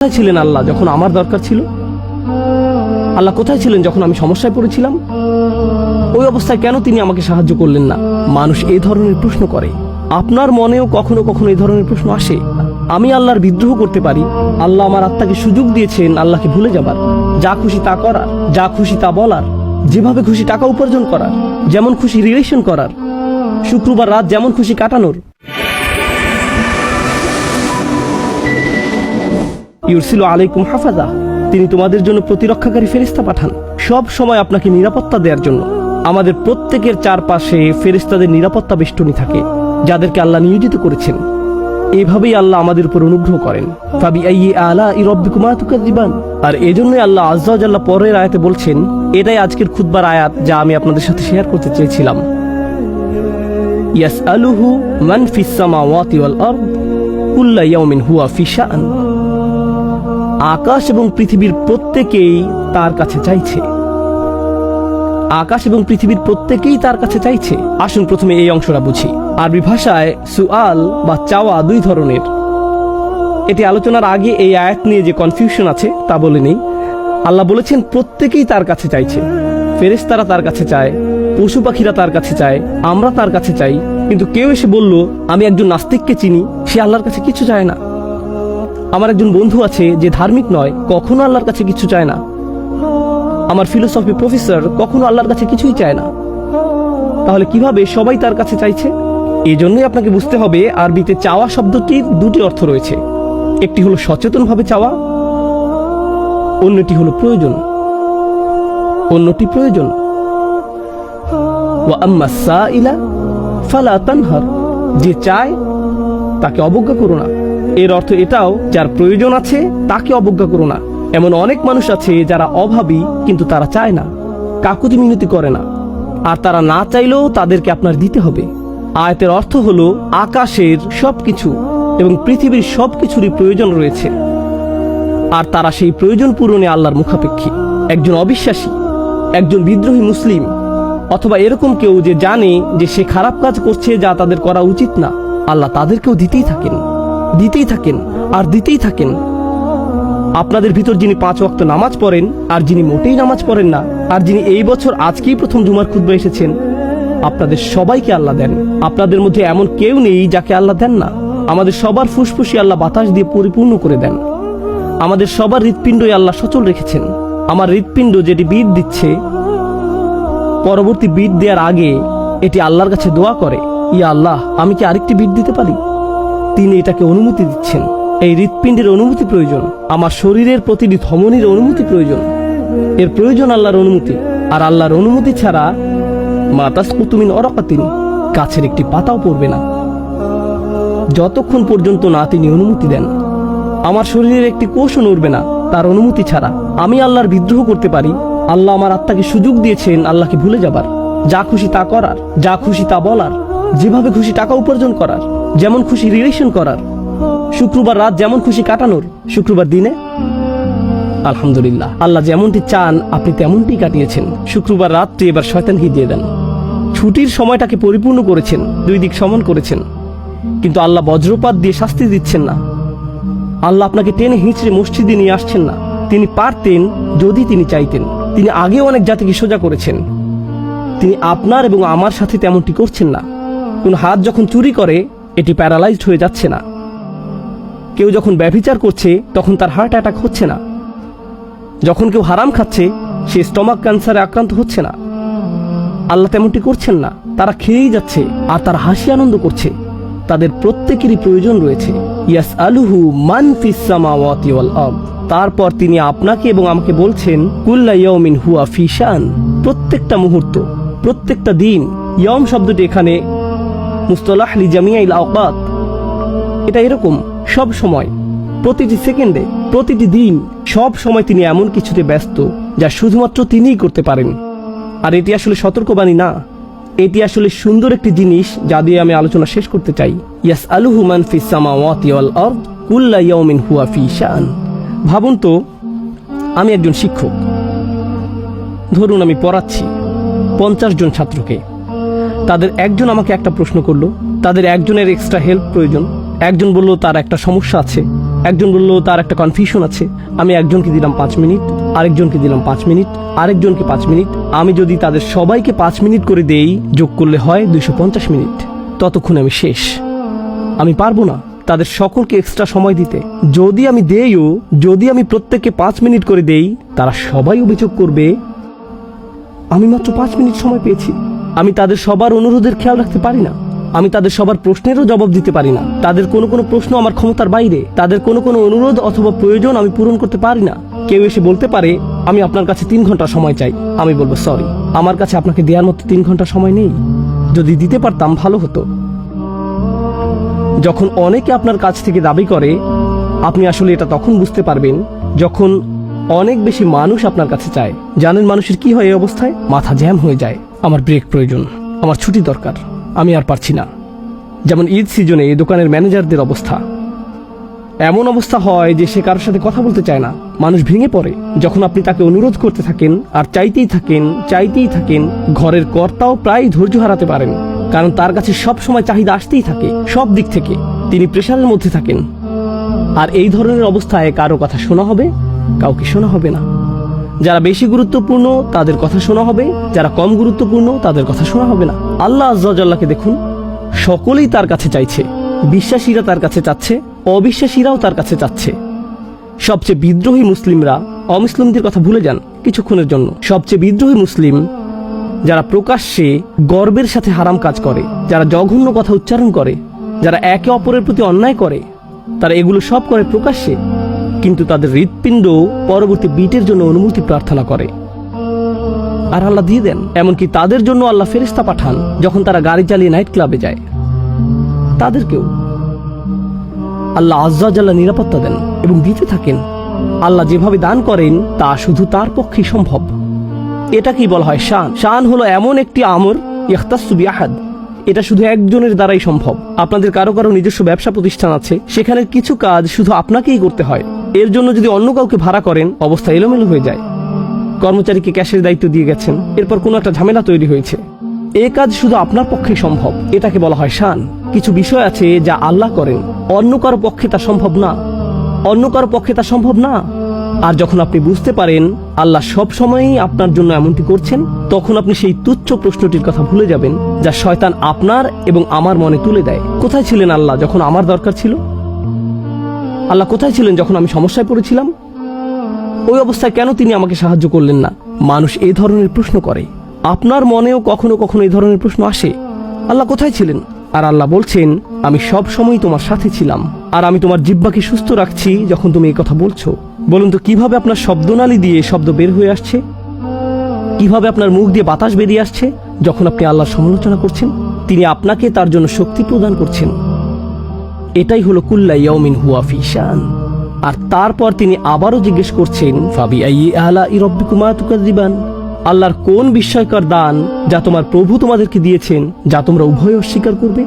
কোথায় ছিলেন আল্লাহ যখন আমার দরকার ছিল? আল্লাহ কোথায় ছিলেন যখন আমি সমস্যায় পড়েছিলাম? ওই অবস্থায় কেন তিনি আমাকে সাহায্য করলেন না? মানুষ এই ধরনের প্রশ্ন করে। আপনার মনেও কখনো কখনো এই ধরনের প্রশ্ন আসে। আমি আল্লাহর বিদ্রোহ করতে পারি, আল্লাহ আমার আত্মাকে সুযোগ দিয়েছেন আল্লাহকে ভুলে যাবার, যা খুশি তা করার, যা খুশি তা বলার, যেভাবে খুশি টাকা উপার্জন করার, যেমন খুশি রিলেশন করার, শুক্রবার রাত যেমন খুশি কাটানোর। ইউরসিলু আলাইকুম হাফাজা, তিনি তোমাদের জন্য প্রতিরক্ষাকারী ফেরেশতা পাঠান সব সময় আপনাকে নিরাপত্তা দেওয়ার জন্য। আমাদের প্রত্যেকের চারপাশে ফেরেশতাদের নিরাপত্তা বেষ্টনী থাকে, যাদেরকে আল্লাহ নিয়োজিত করেছেন। এভাবেই আল্লাহ আমাদের উপর অনুগ্রহ করেন। ফাবিআইয়ি আলাই রাব্বিকুমা তুকাযিবান। আর এজন্যই আল্লাহ আযজা ওয়া জাল্লা পরের আয়াতে বলছেন, এটাই আজকের খুতবার আয়াত যা আমি আপনাদের সাথে শেয়ার করতে চেয়েছিলাম। ইয়াসআলুহু মান ফিস সামাওয়াতি ওয়াল আরদ কুল্লা ইয়াউমিন হুয়া ফি শাআন। আকাশ এবং পৃথিবীর প্রত্যেকেই তার কাছে চাইছে। আকাশ এবং পৃথিবীর প্রত্যেকেই তার কাছে চাইছে। আসুন প্রথমে এই অংশটা বুঝি। আরবি ভাষায় সুআল বা চাওয়া দুই ধরনের। এটি আলোচনার আগে এই আয়াত নিয়ে যে কনফিউশন আছে তা বলে নেই। আল্লাহ বলেছেন প্রত্যেকেই তার কাছে চাইছে। ফেরেশতারা তার কাছে চায়, পশু পাখিরা তার কাছে চায়, আমরা তার কাছে চাই। কিন্তু কেউ এসে বলল, আমি একজন নাস্তিককে চিনি, সে আল্লাহর কাছে কিছু চায় না। আমার একজন বন্ধু আছে যে ধার্মিক নয়, কখনো আল্লাহর কাছে কিছু চায় না। আমার ফিলোসফি প্রফেসর কখনো আল্লাহর কাছে কিছুই চায় না। তাহলে কিভাবে সবাই তার কাছে চাইছে? এই জন্যই আপনাকে বুঝতে হবে আরবিতে চাওয়া শব্দটির দুটি অর্থ রয়েছে। একটি হলো সচেতনভাবে চাওয়া, অন্যটি হলো প্রয়োজন। অন্যটি প্রয়োজন। ওয়া আম্মা সাইলা ফালা তানহার, যে চায় তাকে অবজ্ঞা করো না। এর অর্থ এটাও, যার প্রয়োজন আছে তাকে অবজ্ঞা করো না। এমন অনেক মানুষ আছে যারা অভাবী, কিন্তু তারা চায় না, কাকুতি মিনতি করে না। আর তারা না চাইলেও তাদেরকে আপনার দিতে হবে। আয়াতের অর্থ হলো আকাশের সবকিছু এবং পৃথিবীর সবকিছুরই প্রয়োজন রয়েছে, আর তারা সেই প্রয়োজন পূরণে আল্লাহর মুখাপেক্ষী। একজন অবিশ্বাসী, একজন বিদ্রোহী মুসলিম, অথবা এরকম কেউ যে জানে যে সে খারাপ কাজ করছে যা তাদের করা উচিত না, আল্লাহ তাদেরকেও দিতেই থাকেন, দিতেই থাকেন আর দিতেই থাকেন। আপনাদের ভিতর যিনি 5 ওয়াক্ত নামাজ পড়েন, আর যিনি মোটেই নামাজ পড়েন না, আর যিনি এই বছর আজকেই প্রথম জুমার খুতবা এসেছেন, আপনাদের সবাইকে আল্লাহ দেন। আপনাদের মধ্যে এমন কেউ নেই যাকে আল্লাহ দেন না। আমাদের সবার ফুসফুসি আল্লাহ বাতাস দিয়ে পরিপূর্ণ করে দেন। আমাদের সবার হৃৎপিণ্ডই আল্লাহ সচল রেখেছেন। আমার হৃৎপিণ্ড যেটি বিট দিচ্ছে, পরবর্তী বিট দেওয়ার আগে এটি আল্লাহর কাছে দোয়া করে, ইয়া আল্লাহ, আমি কি আরেকটি বিট দিতে পারি? তিনি এটাকে অনুমতি দিচ্ছেন। এই হৃৎপিণ্ডের অনুমতি প্রয়োজন। আমার শরীরের প্রতিটি ধমনীর অনুমতি প্রয়োজন। এর প্রয়োজন আল্লাহর অনুমতি। আর আল্লাহর অনুমতি ছাড়া মা তাসকুতু মিন ওয়ারাকাতিন, গাছের একটি পাতাও পড়বে না, যতক্ষণ পর্যন্ত না তিনি অনুমতি দেন। আমার শরীরের একটি কোষও নড়বে না তার অনুমতি ছাড়া। আমি আল্লাহর বিদ্রোহ করতে পারি। আল্লাহ আমার আত্মাকে সুযোগ দিয়েছেন আল্লাহকে ভুলে যাবার, যা খুশি তা করার, যা খুশি তা বলার, যেভাবে খুশি টাকা উপার্জন করার, যেমন খুশি রিলেশন করার, শুক্রবার রাত যেমন খুশি কাটানোর, শুক্রবার দিনে আলহামদুলিল্লাহ আল্লাহ যেমনটি চান আপনি তেমনটি কাটিয়েছেন। শুক্রবার রাতটি এবার শয়তানকে দিয়ে দেন। ছুটির সময়টাকে পরিপূর্ণ করেছেন, দুই দিক সমান করেছেন। কিন্তু আল্লাহ বজ্রপাত দিয়ে শাস্তি দিচ্ছেন না। আল্লাহ আপনাকে টেনে হিঁচড়ে মসজিদে নিয়ে আসছেন না। তিনি পারতেন যদি তিনি চাইতেন। তিনি আগে অনেক জাতিকে সোজা করেছেন। তিনি আপনার এবং আমার সাথে তেমনটি করছেন না। কোন হাত যখন চুরি করে এটি প্যারালাইজড হয়ে যাচ্ছে না। কেউ যখন ব্যভিচার করছে তখন তার হার্ট অ্যাটাক হচ্ছে না। যখন কেউ হারাম খাচ্ছে সে স্টমাক ক্যান্সারে আক্রান্ত হচ্ছে না। আল্লাহ তেমনটি করছেন না। তারা খেয়েই যাচ্ছে আর তারা হাসি আনন্দ করছে। তাদের প্রত্যেকেরই প্রয়োজন রয়েছে। ইয়াসআলুহু মান ফিস সামাওয়াতি ওয়াল আরদ। তারপর তিনি আপনাকে এবং আমাকে বলছেন, কুল্লা ইয়াউমিন হুয়া ফি শান। প্রত্যেকটা মুহূর্ত, প্রত্যেকটা দিন। ইয়াউম শব্দটি এখানে মুস্তালাহ লি জামিআল আওকাত। এটা এরকম সব সময়, প্রতিটি সেকেন্ডে, প্রতিটি দিন, সব সময় তিনি এমন কিছুতে ব্যস্ত যা শুধুমাত্র তিনিই করতে পারেন। আর এটি আসলে সতর্কবাণী না, এটি আসলে সুন্দর একটি জিনিস যা দিয়ে আমি আলোচনা শেষ করতে চাই। ইয়াসআলুহু মান ফিস সামাওয়াতি ওয়াল আরদ কুল্লা ইয়াউমিন হুয়া ফি শান। ভাবুন তো, আমি একজন শিক্ষক। ধরুন আমি পড়াচ্ছি 50 জন ছাত্রকে। তাদের একজন আমাকে একটা প্রশ্ন করলো, তাদের একজনের এক্সট্রা হেল্প প্রয়োজন। একজন বলল তার একটা সমস্যা আছে, একজন বলল তার একটা কনফিউশন আছে, আমি একজনকে দিলাম 5 মিনিট, আরেকজনকে দিলাম 5 মিনিট, আরেকজনকে 5 মিনিট। আমি যদি তাদের সবাইকে 5 মিনিট করে দেই, যোগ করলে হয় 250 মিনিট। ততক্ষণে আমি শেষ। আমি পারবো না তাদের সকলকে এক্সট্রা সময় দিতে। যদি আমি দেইও, যদি আমি প্রত্যেককে 5 মিনিট করে দেই, তারা সবাই অভিযোগ করবে আমি মাত্র 5 মিনিট সময় পেয়েছি। আমি তাদের সবার অনুরোধের খেয়াল রাখতে পারি না, আমি তাদের সবার প্রশ্নেরও জবাব দিতে পারি না। তাদের কোনো কোনো প্রশ্ন আমার ক্ষমতার বাইরে, তাদের কোনো কোনো অনুরোধ অথবা প্রয়োজন আমি পূরণ করতে পারি না। কেউ এসে বলতে পারে আমি আপনার কাছে 3 ঘন্টা সময় চাই, আমি বলবো সরি, আমার কাছে আপনাকে দেওয়ার মতো 3 ঘন্টা সময় নেই। যদি দিতে পারতাম ভালো হতো। যখন অনেকে আপনার কাছ থেকে দাবি করে, আপনি আসলে এটা তখন বুঝতে পারবেন যখন অনেক বেশি মানুষ আপনার কাছে চায়। জানেন মানুষের কি হয় এই অবস্থায়? মাথা জ্যাম হয়ে যায়, আমার ব্রেক প্রয়োজন, আমার ছুটি দরকার, আমি আর পারছি না। যেমন ঈদ সিজনে দোকানের ম্যানেজারদের অবস্থা, এমন অবস্থা হয় যে সে কারোর সাথে কথা বলতে চায় না, মানুষ ভেঙে পড়ে। যখন আপনি তাকে অনুরোধ করতে থাকেন আর চাইতেই থাকেন, ঘরের কর্তাও প্রায় ধৈর্য হারাতে পারেন, কারণ তার কাছে সব সময় চাহিদা আসতেই থাকে সব দিক থেকে। তিনি প্রেশারের মধ্যে থাকেন। আর এই ধরনের অবস্থায় কারো কথা শোনা হবে, কাউকে শোনা হবে না। যারা বেশি গুরুত্বপূর্ণ তাদের কথা শোনা হবে, যারা কম গুরুত্বপূর্ণ তাদের কথা শোনা হবে না। আল্লাহ আজ্জা ওয়া জাল্লাকে দেখুন, সকলেই তার কাছে চাইছে। বিশ্বাসীরা তার কাছে চাচ্ছে, অবিশ্বাসীরাও তার কাছে চাচ্ছে। সবচেয়ে বিদ্রোহী মুসলিমরা অমুসলিমদের কথা ভুলে যান কিছুক্ষণের জন্য। সবচেয়ে বিদ্রোহী মুসলিম যারা প্রকাশ্যে গর্বের সাথে হারাম কাজ করে, যারা জঘন্য কথা উচ্চারণ করে, যারা একে অপরের প্রতি অন্যায় করে, তারা এগুলো সব করে প্রকাশ্যে, কিন্তু তাদের হৃৎপিণ্ড পরবর্তী বিটের জন্য অনুমতি প্রার্থনা করে, আর আল্লাহ দিয়ে দেন। এমনকি তাদের জন্য আল্লাহ ফেরেশতা পাঠান যখন তারা গাড়ি চালিয়ে নাইট ক্লাবে যায়, তাদেরকেও আল্লাহ আজ্জা ওয়া জাল্লা নিরাপত্তা দেন এবং দিতে থাকেন। আল্লাহ যেভাবে দান করেন তা শুধু তার পক্ষেই সম্ভব। এটাকেই বলা হয় শান। শান হলো এমন একটি আমর ইখতাসু বিআহাদ, এটা শুধু একজনের দ্বারাই সম্ভব। আপনাদের কারো কারো নিজস্ব ব্যবসা প্রতিষ্ঠান আছে, সেখানে কিছু কাজ শুধু আপনাকেই করতে হয়। এর জন্য যদি অন্য কাউকে ভাড়া করেন, অবস্থা এলোমেলো হয়ে যায়। কর্মচারীকে ক্যাশের দায়িত্ব দিয়ে গেছেন, এরপর কোনো একটা ঝামেলা তৈরি হয়েছে। এই কাজ শুধু আপনার পক্ষেই সম্ভব, এটাকে বলা হয় শান। কিছু বিষয় আছে যা আল্লাহ করেন, অন্য কারো পক্ষে তা সম্ভব না। আর যখন আপনি বুঝতে পারেন আল্লাহ সব সময়ই আপনার জন্য এমনটি করছেন, তখন আপনি সেই তুচ্ছ প্রশ্নটির কথা ভুলে যাবেন যা শয়তান আপনার এবং আমার মনে তুলে দেয়। কোথায় ছিলেন আল্লাহ যখন আমার দরকার ছিল? আল্লাহ কোথায় ছিলেন যখন আমি সমস্যায় পড়েছিলাম? ওই অবস্থায় কেন তিনি আমাকে সাহায্য করলেন না? মানুষ এই ধরনের প্রশ্ন করে। আপনার মনেও কখনো কখনো এই ধরনের প্রশ্ন আসে, আল্লাহ কোথায় ছিলেন? আর আল্লাহ বলছেন, আমি সব সময় তোমার সাথে ছিলাম, আর আমি তোমার জিহ্বাকে সুস্থ রাখছি যখন তুমি এই কথা বলছো। বলুন তো, কিভাবে আপনার শব্দনালী দিয়ে শব্দ বের হয়ে আসছে? কিভাবে আপনার মুখ দিয়ে বাতাস বেরিয়ে আসছে যখন আপনি আল্লাহর সমালোচনা করছেন? তিনি আপনাকে তার জন্য শক্তি প্রদান করছেন। এটাই হলো কুল্লা ইয়াউমিন হুয়া ফি শান। আর তারপর তিনি আবারও জিজ্ঞেস করছেন, ফাবিআইয়ি আলাই রাব্বিকুমা তুকাযিবান, আল্লাহর কোন বিস্ময়কর দান যা তোমার প্রভু তোমাদেরকে দিয়েছেন, যা তোমরা উভয় অস্বীকার করবে?